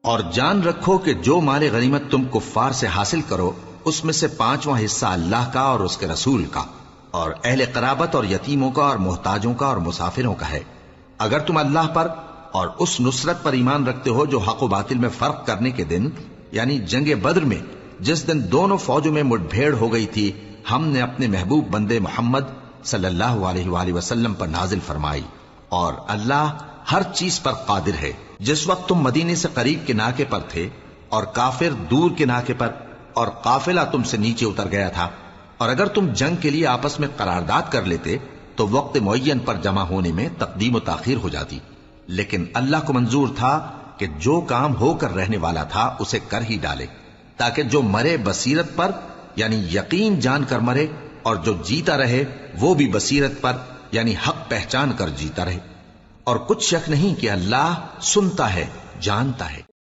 اور جان رکھو کہ جو مال غنیمت تم کفار سے حاصل کرو اس میں سے 5واں حصہ اللہ کا اور اس کے رسول کا اور اہل قرابت اور یتیموں کا اور محتاجوں کا اور مسافروں کا ہے، اگر تم اللہ پر اور اس نصرت پر ایمان رکھتے ہو جو حق و باطل میں فرق کرنے کے دن یعنی جنگ بدر میں جس دن دونوں فوجوں میں مٹ بھیڑ ہو گئی تھی ہم نے اپنے محبوب بندے محمد صلی اللہ علیہ وآلہ وسلم پر نازل فرمائی، اور اللہ ہر چیز پر قادر ہے۔ جس وقت تم مدینے سے قریب کے ناکے پر تھے اور کافر دور کے ناکے پر اور قافلہ تم سے نیچے اتر گیا تھا، اور اگر تم جنگ کے لیے آپس میں قرارداد کر لیتے تو وقت معین پر جمع ہونے میں تقدیم و تاخیر ہو جاتی، لیکن اللہ کو منظور تھا کہ جو کام ہو کر رہنے والا تھا اسے کر ہی ڈالے، تاکہ جو مرے بصیرت پر یعنی یقین جان کر مرے، اور جو جیتا رہے وہ بھی بصیرت پر یعنی حق پہچان کر جیتا رہے، اور کچھ شک نہیں کہ اللہ سنتا ہے، جانتا ہے۔